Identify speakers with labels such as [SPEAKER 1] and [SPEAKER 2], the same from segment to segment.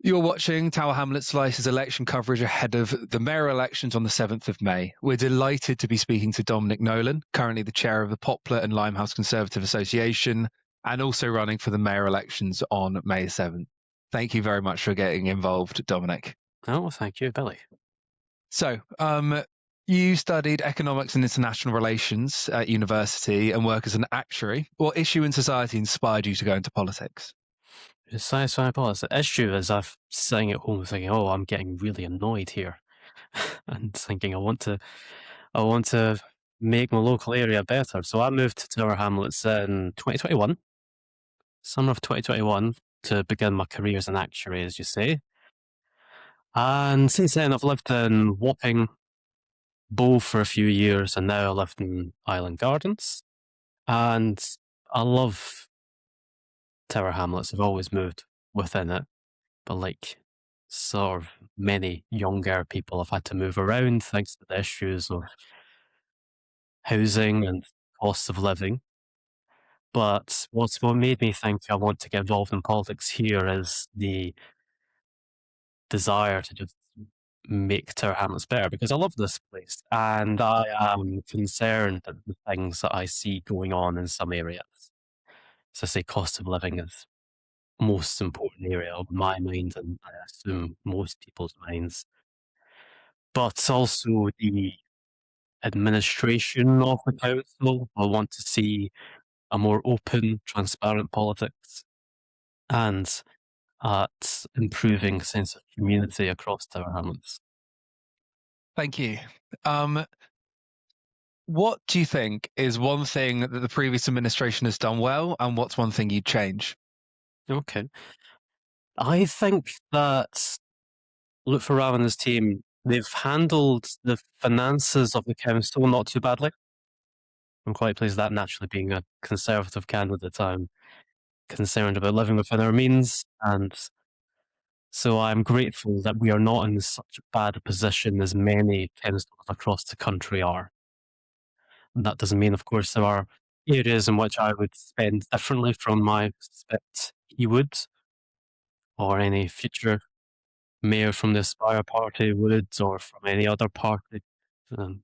[SPEAKER 1] You're watching Tower Hamlets Slice's election coverage ahead of the mayor elections on the 7th of May. We're delighted to be speaking to Dominic Nolan, currently the chair of the Poplar and Limehouse Conservative Association, and also running for the mayor elections on May 7th. Thank you very much for getting involved, Dominic.
[SPEAKER 2] Oh, thank you, Billy.
[SPEAKER 1] So, you studied economics and international relations at university and work as an actuary. What issue in society inspired you to go into politics?
[SPEAKER 2] Science politics. The issue is I've sitting at home thinking, oh, I'm getting really annoyed here, and thinking I want to make my local area better. So I moved to Tower Hamlets in 2021, summer of 2021, to begin my career as an actuary, as you say. And since then, I've lived in Wapping, Bow for a few years, and now I live in Island Gardens. And I love Tower Hamlets. I've always moved within it. But like sort of many younger people have had to move around thanks to the issues of housing and cost of living. But what made me think I want to get involved in politics here is the desire to just make Tower Hamlets better, because I love this place and I am concerned at the things that I see going on in some areas. So I say cost of living is most important area of my mind, and I assume most people's minds. But also the administration of the council. I want to see a more open, transparent politics and at improving sense of community across Tower Hamlets.
[SPEAKER 1] Thank you. What do you think is one thing that the previous administration has done well, and what's one thing you'd change?
[SPEAKER 2] Okay. I think that Lutfer and his team, they've handled the finances of the council not too badly. I'm quite pleased that, naturally being a Conservative candidate, I'm concerned about living within our means, and so I'm grateful that we are not in such a bad position as many councils across the country are. And that doesn't mean, of course, there are areas in which I would spend differently from my suspect he would, or any future mayor from the Aspire party would, or from any other party. And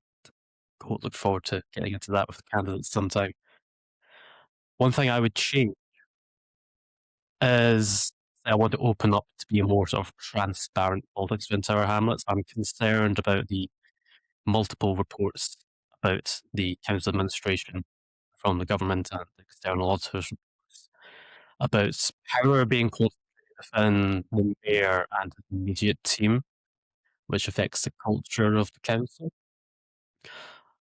[SPEAKER 2] look forward to getting into that with the candidates sometime. One thing I would change is I want to open up to be a more sort of transparent politics in Tower Hamlets. I'm concerned about the multiple reports about the council administration from the government and external auditors about power being concentrated within the mayor and his immediate team, which affects the culture of the council.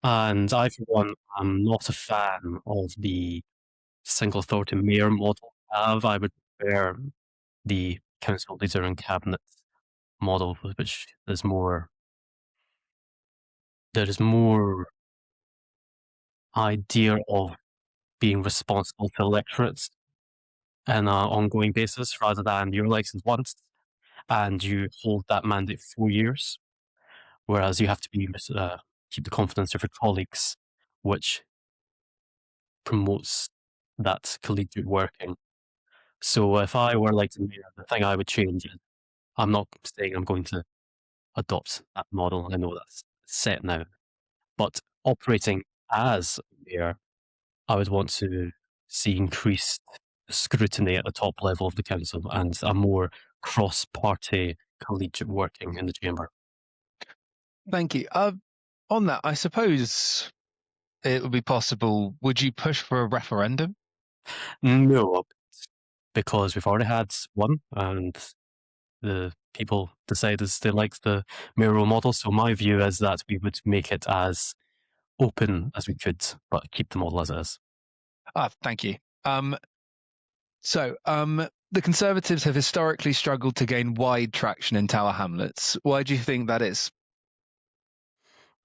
[SPEAKER 2] And I, for one, am not a fan of the single authority mayor model. I would prefer the council leader and cabinet model, which is more, there is more idea of being responsible to electorates on an ongoing basis, rather than you're elected once and you hold that mandate for 4 years, whereas you have to be keep the confidence of your colleagues, which promotes that collegiate working. So if I were elected mayor, the thing I would change is, I'm not saying I'm going to adopt that model. I know that's set now, but operating as mayor, I would want to see increased scrutiny at the top level of the council and a more cross-party collegiate working in the chamber.
[SPEAKER 1] Thank you. On that, I suppose it would be possible. Would you push for a referendum?
[SPEAKER 2] No, because we've already had one, and the people decided they liked the mayoral model. So my view is that we would make it as open as we could, but keep the model as it is.
[SPEAKER 1] Thank you. The Conservatives have historically struggled to gain wide traction in Tower Hamlets. Why do you think that is?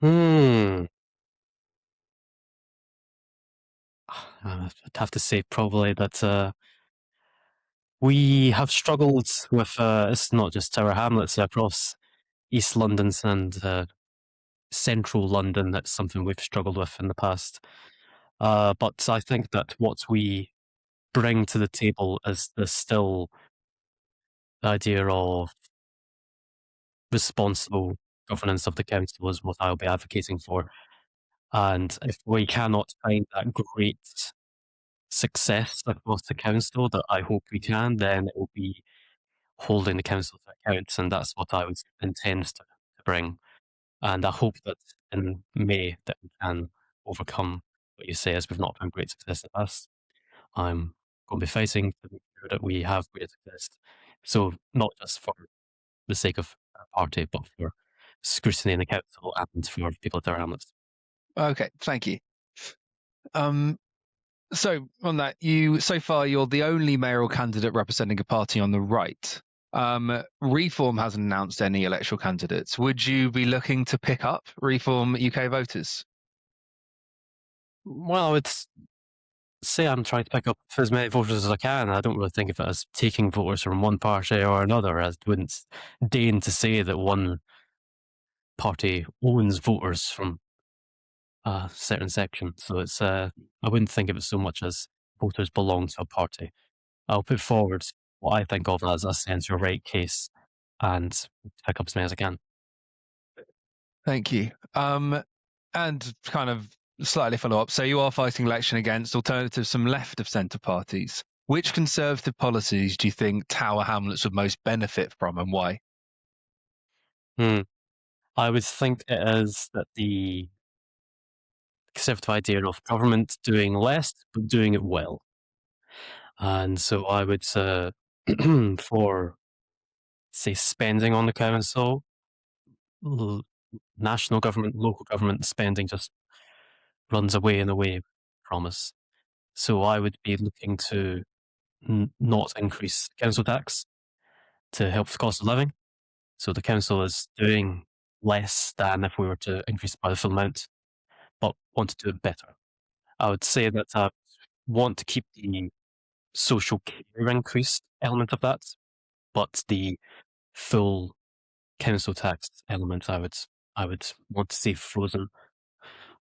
[SPEAKER 2] I'd have to say probably that we have struggled with, it's not just Tower Hamlets, across East London and Central London. That's something we've struggled with in the past. But I think that what we bring to the table is the still the idea of responsible governance of the council is what I'll be advocating for. And if we cannot find that great success across the council that I hope we can, then it will be holding the council to account, and that's what I would intend to bring. And I hope that in May that we can overcome what you say, as we've not found great success in the past. I'm going to be fighting to make sure that we have great success. So not just for the sake of our party, but for scrutiny in the council and for people at Tower Hamlets.
[SPEAKER 1] Okay, thank you. So on that, so far you're the only mayoral candidate representing a party on the right. Reform hasn't announced any electoral candidates. Would you be looking to pick up Reform UK voters?
[SPEAKER 2] Well, I would say I'm trying to pick up as many voters as I can. I don't really think of it as taking voters from one party or another. I wouldn't deign to say that one party owns voters from a certain section. So it's I wouldn't think of it so much as voters belong to a party. I'll put forward what I think of as a centre right case and pick up as many as I can.
[SPEAKER 1] Thank you. And kind of slightly follow up. So you are fighting election against alternatives from left of centre parties. Which Conservative policies do you think Tower Hamlets would most benefit from, and why?
[SPEAKER 2] I would think it is that the Conservative idea of government doing less but doing it well. And so I would for say spending on the council, national government, local government spending just runs away and away from us. So I would be looking to not increase council tax to help the cost of living. So the council is doing less than if we were to increase by the full amount, but want to do it better. I would say that I want to keep the social care increased element of that, but the full council tax element I would want to see frozen.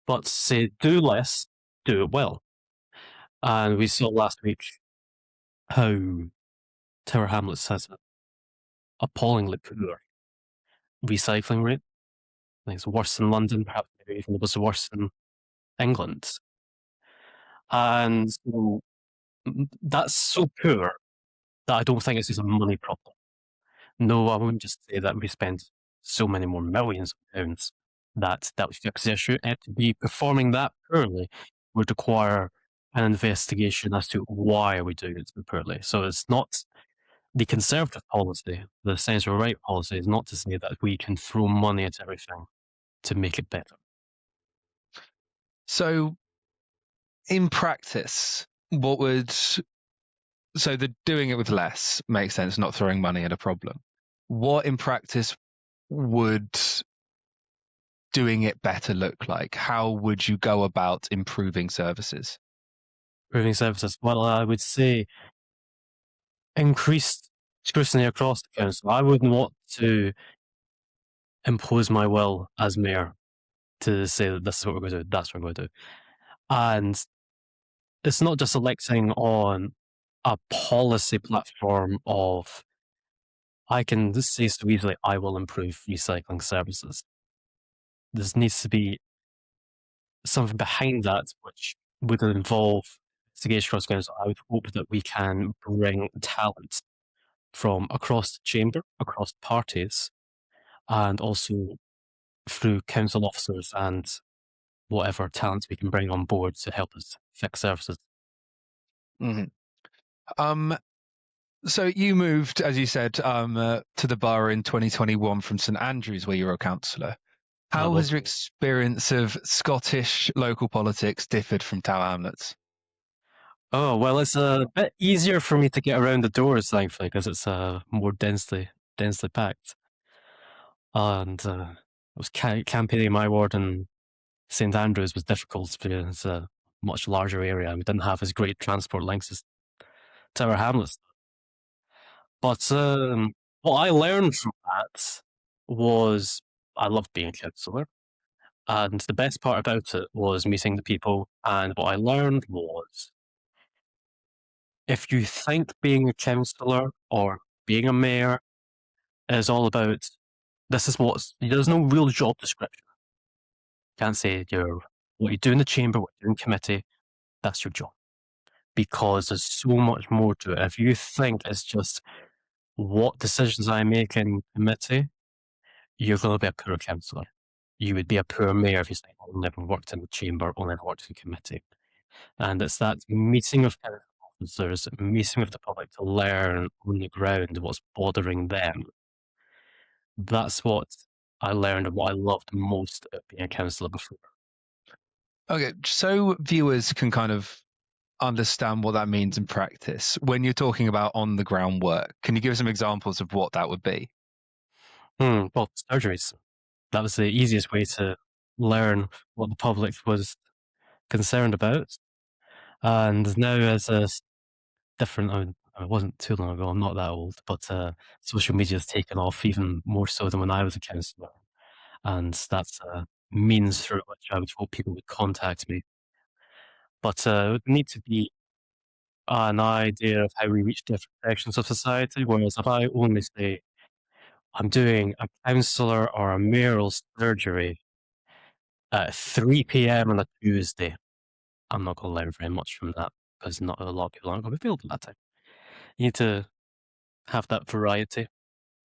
[SPEAKER 2] But say do less, do it well. And we saw last week how Tower Hamlets has an appallingly poor recycling rate. I think it's worse than London, perhaps maybe even it was worse than England. And so that's so poor that I don't think it's just a money problem. No, I wouldn't just say that we spend so many more millions of pounds that would fix the issue. And to be performing that poorly would require an investigation as to why are we doing it so poorly. So it's not the Conservative policy, the centre right policy is not to say that we can throw money at everything to make it better.
[SPEAKER 1] So in practice, so the doing it with less makes sense, not throwing money at a problem. What in practice would doing it better look like? How would you go about improving services?
[SPEAKER 2] Improving services. Well, I would say increased scrutiny across the council. I wouldn't want to impose my will as mayor to say that this is what we're going to do, that's what we're going to do. And it's not just electing on a policy platform of, I can just say so easily, I will improve recycling services. There needs to be something behind that which would involve investigation across council. I would hope that we can bring talent from across the chamber, across parties, and also through council officers and whatever talent we can bring on board to help us fix services.
[SPEAKER 1] Mm-hmm. So you moved, as you said, to the borough in 2021 from St Andrews, where you were a councillor. How has your experience of Scottish local politics differed from Tower Hamlets?
[SPEAKER 2] Oh, well, it's a bit easier for me to get around the doors, thankfully, because it's more densely packed. And I was campaigning in my ward in St Andrews was difficult because it's a much larger area and we didn't have as great transport links as Tower Hamlets. But what I learned from that was I loved being a councillor. And the best part about it was meeting the people. And what I learned was if you think being a councillor or being a mayor is all about, there's no real job description. Can't say what you do in the chamber, what you do in committee, that's your job. Because there's so much more to it. If you think it's just what decisions I make in committee, you're going to be a poor councillor. You would be a poor mayor if you say, "I never worked in the chamber, I never worked in committee." And it's that meeting of council officers, meeting with the public to learn on the ground what's bothering them. That's what I learned and what I loved most about being a councillor before.
[SPEAKER 1] Okay, so viewers can kind of understand what that means in practice. When you're talking about on the ground work, can you give some examples of what that would be?
[SPEAKER 2] Well, surgeries. That was the easiest way to learn what the public was concerned about. And now as a different, I mean, it wasn't too long ago, I'm not that old, but social media has taken off even more so than when I was a councillor. And that's a means through which I would hope people would contact me. But it would need to be an idea of how we reach different sections of society, whereas if I only say I'm doing a councillor or a mayoral surgery at 3 p.m. on a Tuesday, I'm not going to learn very much from that because not a lot of people aren't going to be available at that time. You need to have that variety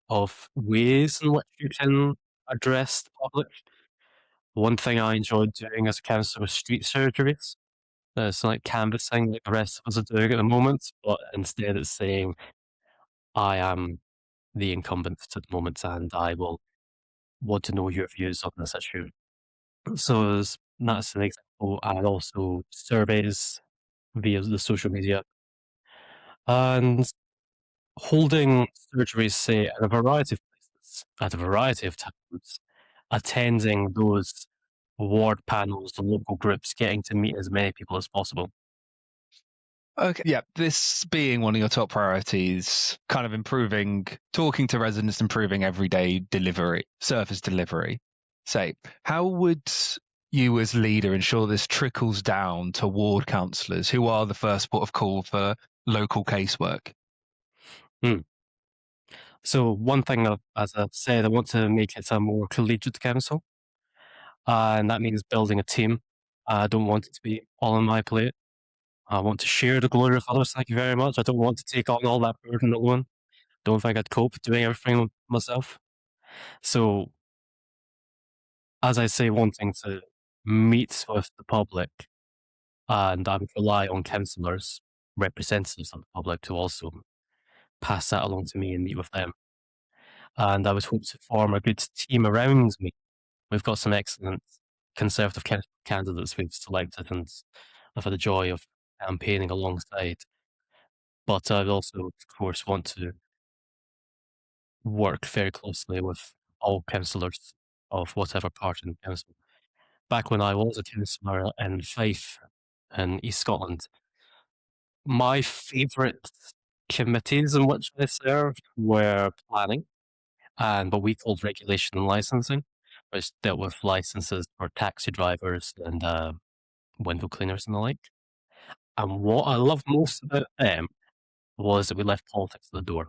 [SPEAKER 2] of ways in which you can address the public. One thing I enjoyed doing as a councillor was street surgeries. It's like canvassing like the rest of us are doing at the moment, but instead it's saying, I am the incumbent at the moment and I will want to know your views on this issue. So that's an example, and also surveys via the social media. And holding surgeries, say, in a variety of places, at a variety of times, attending those ward panels, the local groups, getting to meet as many people as possible.
[SPEAKER 1] Okay, yeah, this being one of your top priorities, kind of talking to residents, improving everyday service delivery. Say, how would you as leader ensure this trickles down to ward councillors who are the first port of call for local casework?
[SPEAKER 2] So one thing, as I said, I want to make it a more collegiate council, and that means building a team. I don't want it to be all on my plate. I want to share the glory with others. Thank you very much. I don't want to take on all that burden alone. Don't think I'd cope doing everything myself. So, as I say, wanting to meet with the public, and I would rely on councillors, representatives of the public, to also pass that along to me and meet with them. And I would hope to form a good team around me. We've got some excellent Conservative candidates we've selected, and I've had the joy of campaigning alongside. But I'd also, of course, want to work very closely with all councillors of whatever party in the council. Back when I was a councillor in Fife in East Scotland, my favourite committees in which I served were planning and what we called regulation and licensing, which dealt with licenses for taxi drivers and window cleaners and the like. And what I loved most about them was that we left politics at the door.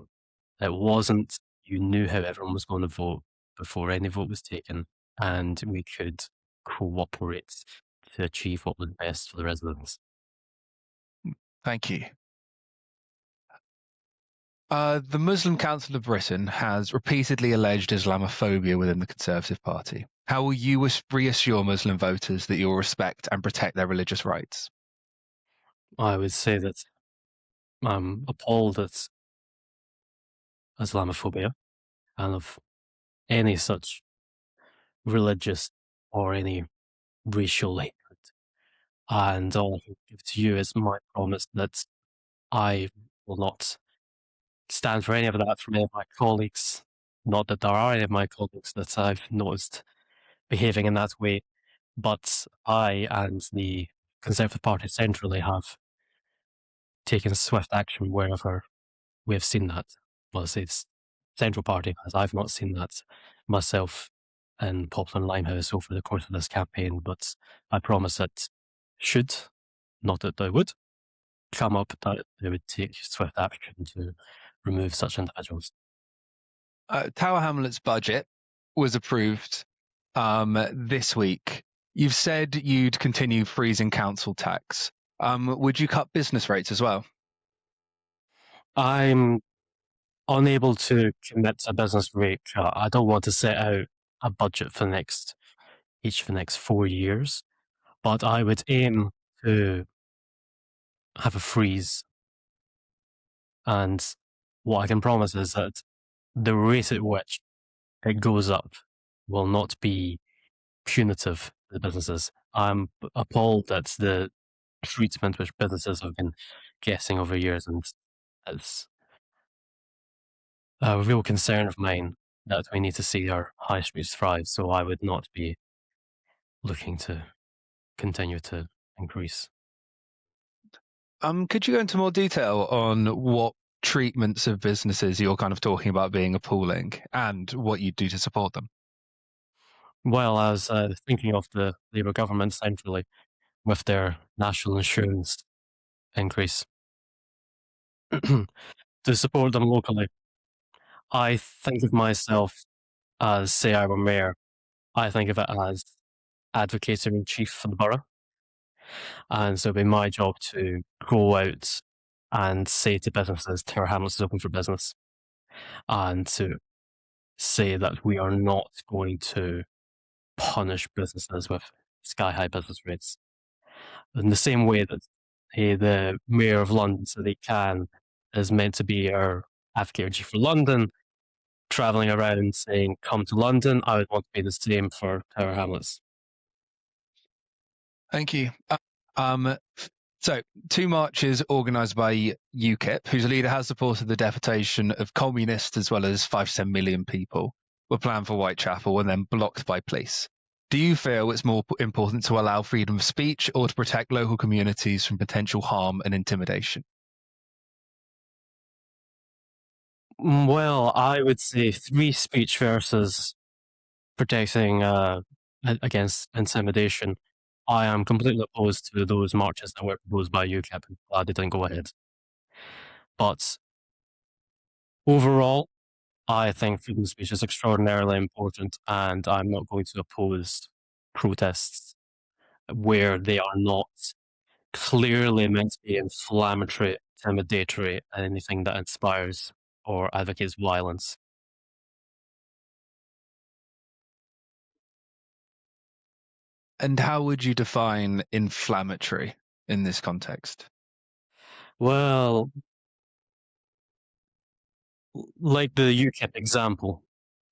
[SPEAKER 2] It wasn't, you knew how everyone was going to vote before any vote was taken, and we could cooperate to achieve what was best for the residents.
[SPEAKER 1] Thank you. The Muslim Council of Britain has repeatedly alleged Islamophobia within the Conservative Party. How will you reassure Muslim voters that you will respect and protect their religious rights?
[SPEAKER 2] I would say that I'm appalled at Islamophobia and of any such religious or any racial hatred. And all I can give to you is my promise that I will not stand for any of that from any of my colleagues. Not that there are any of my colleagues that I've noticed behaving in that way, but I and the Conservative Party centrally have taken swift action wherever we have seen that. Well, I say it's Central Party, as I've not seen that myself in Poplar and Limehouse over the course of this campaign, but I promise that should, not that they would, come up, that they would take swift action to remove such individuals.
[SPEAKER 1] Tower Hamlets budget was approved this week. You've said you'd continue freezing council tax. Would you cut business rates as well?
[SPEAKER 2] I'm unable to commit to a business rate cut. I don't want to set out a budget for each of the next 4 years, but I would aim to have a freeze. And what I can promise is that the rate at which it goes up will not be punitive to the businesses. I'm appalled at the treatment which businesses have been getting over years, and it's a real concern of mine that we need to see our high streets thrive, so I would not be looking to continue to increase.
[SPEAKER 1] Could you go into more detail on what treatments of businesses you're kind of talking about being appalling and what you do to support them?
[SPEAKER 2] Well, I was thinking of the Labour government centrally with their national insurance increase. To support them locally, I think of myself as, say I were mayor, I think of it as advocator in chief for the borough. And so it'd be my job to go out and say to businesses, Tower Hamlets is open for business, and to say that we are not going to punish businesses with sky-high business rates. In the same way that the Mayor of London, Sadiq Khan, is meant to be our advocate in chief for London, travelling around saying, come to London, I would want to be the same for Tower Hamlets.
[SPEAKER 1] Thank you. So, two marches organised by UKIP, whose leader has supported the deportation of communists as well as 5 to 10 million people, were planned for Whitechapel and then blocked by police. Do you feel it's more important to allow freedom of speech or to protect local communities from potential harm and intimidation?
[SPEAKER 2] Well, I would say free speech versus protecting against intimidation. I am completely opposed to those marches that were proposed by UKIP and glad they didn't go ahead. But overall, I think freedom of speech is extraordinarily important, and I'm not going to oppose protests where they are not clearly meant to be inflammatory, intimidatory, and anything that inspires or advocates violence.
[SPEAKER 1] And how would you define inflammatory in this context?
[SPEAKER 2] Well, like the UKIP example,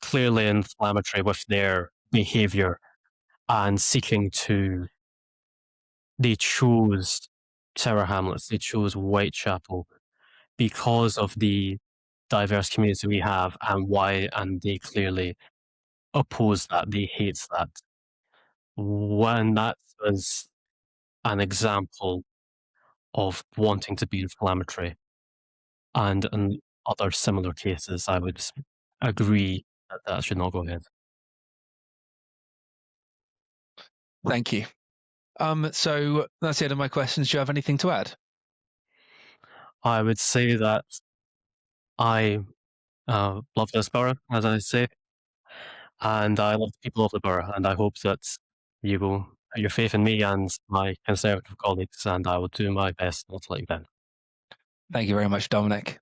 [SPEAKER 2] clearly inflammatory with their behaviour and seeking to. They chose Tower Hamlets, they chose Whitechapel because of the diverse community we have and they clearly oppose that, they hate that. When that was an example of wanting to be inflammatory, and in other similar cases, I would agree that that should not go ahead.
[SPEAKER 1] Thank you. So that's the end of my questions. Do you have anything to add?
[SPEAKER 2] I would say that I love this borough, as I say, and I love the people of the borough, and I hope that you will put your faith in me and my Conservative colleagues, and I will do my best not to let you down.
[SPEAKER 1] Thank you very much, Dominic.